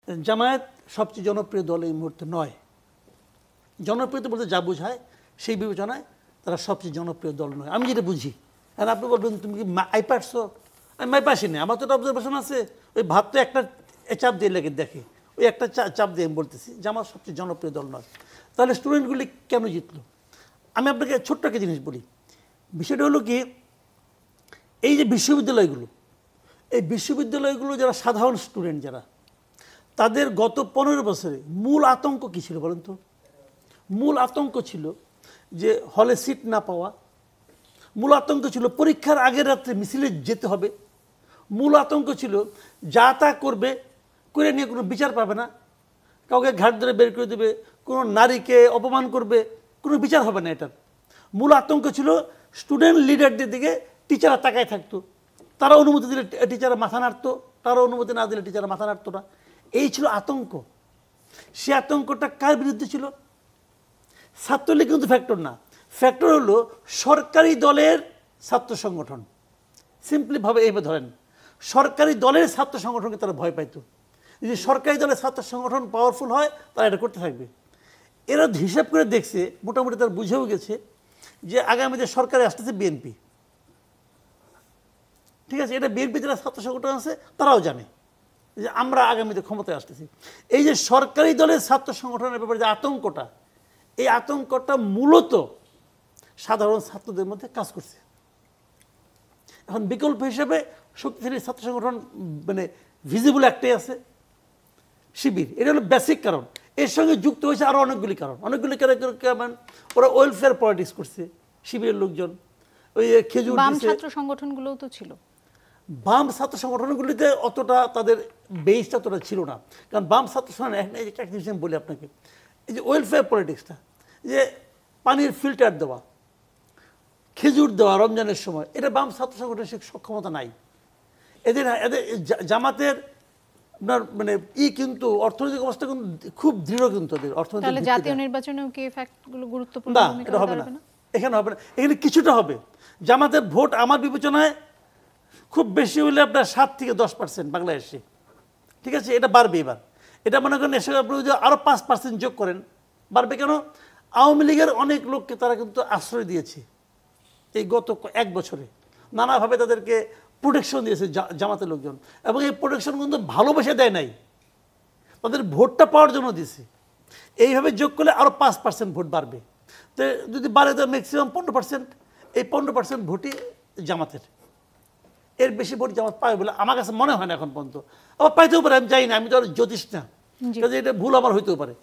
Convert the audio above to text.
জামায়াত সবচেয়ে জনপ্রিয় দল এই মুহূর্তে নয়। জনপ্রিয়তা বলতে যা বোঝায় সেই বিবেচনায় তারা সবচেয়ে জনপ্রিয় দল নয়, আমি যেটা বুঝি। আর আপনি বলবেন তুমি কি মাই পারছো, আমি মাই পাসি না, আমার তো একটা অবজারভেশন আছে। ওই ভাত তো একটা চাপ দিয়ে লেগে দেখে, ওই একটা চাপ দিয়ে আমি বলতেছি যে আমার সবচেয়ে জনপ্রিয় দল নয়। তাহলে স্টুডেন্টগুলি কেন জিতলো? আমি আপনাকে ছোট্ট একটা জিনিস বলি। বিষয়টা হলো কি, এই যে বিশ্ববিদ্যালয়গুলো, এই বিশ্ববিদ্যালয়গুলো যারা সাধারণ স্টুডেন্ট যারা, তাদের গত 15 বছরে মূল আতঙ্ক কী ছিল বলেন তো? মূল আতঙ্ক ছিল যে হলে সিট না পাওয়া, মূল আতঙ্ক ছিল পরীক্ষার আগের রাত্রে মিছিলে যেতে হবে, মূল আতঙ্ক ছিল যা তা করবে, করে নিয়ে কোনো বিচার পাবে না, কাউকে ঘাট ধরে বের করে দেবে, কোনো নারীকে অপমান করবে, কোনো বিচার হবে না। এটার মূল আতঙ্ক ছিল স্টুডেন্ট লিডারদের দিকে টিচাররা তাকায় থাকতো, তারা অনুমতি দিলে টিচাররা মাথা নাড়তো, তারা অনুমতি না দিলে টিচাররা মাথা নাড়তো না। এই ছিল আতঙ্ক। সে আতঙ্কটা কার বিরুদ্ধে ছিল? ছাত্রলীগ কিন্তু ফ্যাক্টর না, ফ্যাক্টর হলো সরকারি দলের ছাত্র সংগঠন। সিম্পলিভাবে এইভাবে ধরেন, সরকারি দলের ছাত্র সংগঠনকে তারা ভয় পাইতো। যদি সরকারি দলের ছাত্র সংগঠন পাওয়ারফুল হয় তারা এটা করতে থাকবে। এরা হিসাব করে দেখছে, মোটামুটি তারা বুঝেও গেছে যে আগামীতে সরকারে আসতেছে বিএনপি, ঠিক আছে? এটা বিএনপি যারা ছাত্র সংগঠন আছে তারাও জানে যে আমরা আগামীতে ক্ষমতায় আসতেছি। এই যে সরকারি দলের ছাত্র সংগঠনের ব্যাপারে যে আতঙ্কটা, এই আতঙ্কটা মূলত সাধারণ ছাত্রদের মধ্যে কাজ করছে। এখন বিকল্প হিসেবে শক্তিশালী ছাত্র সংগঠন মানে ভিজিবল একটাই আছে, শিবির। এটা হলো বেসিক কারণ। এর সঙ্গে যুক্ত হয়েছে আরও অনেকগুলি কারণ। কারণ ওরা ওয়েলফেয়ার পলিটিক্স করছে শিবিরের লোকজন। ওই খেজুর বাম ছাত্র সংগঠনগুলোও তো ছিল। বাম ছাত্র সংগঠনগুলিতে অতটা তাদের বেসটা অতটা ছিল না। কারণ বাম ছাত্র সংগঠন একটা জিনিস আমি বলি আপনাকে, এই যে ওয়েলফেয়ার পলিটিক্সটা, যে পানির ফিল্টার দেওয়া, খেজুর দেওয়া রমজানের সময়, এটা বাম ছাত্র সংগঠনের সক্ষমতা নাই। এদের জামাতের আপনার মানে কিন্তু অর্থনৈতিক অবস্থা কিন্তু খুব দৃঢ়, কিন্তু এদের অর্থনৈতিক জাতীয় নির্বাচনেও কি ফ্যাক্টগুলো গুরুত্বপূর্ণ না, এটা হবে না, এখানে হবে না। এখানে কিছুটা হবে। জামাতের ভোট আমার বিবেচনায় খুব বেশি হলে আপনার 7 থেকে 10% বাংলাদেশে, ঠিক আছে? এটা বাড়বে এবার। এটা মনে করেন এসে আপনি যদি আরও 5% যোগ করেন, বাড়বে কেন? আওয়ামী লীগের অনেক লোককে তারা কিন্তু আশ্রয় দিয়েছে এই গত 1 বছরে, নানাভাবে তাদেরকে প্রোটেকশন দিয়েছে জামাতের লোকজন, এবং এই প্রোটেকশন কিন্তু ভালোবেসে দেয় নাই, তাদের ভোটটা পাওয়ার জন্য দিয়েছে। এইভাবে যোগ করলে আরও 5% ভোট বাড়বে। তো যদি বাড়ে তো ম্যাক্সিমাম 15%, এই 15% ভোটই জামাতের। এর বেশি ভোট জামাত পাবে বলে আমার কাছে মনে হয় না এখন পর্যন্ত। আবার পাইতেও পারে, আমি জানি না, আমি তো আর জ্যোতিষ না, কাজে এটা ভুল আমার হইতেও পারে।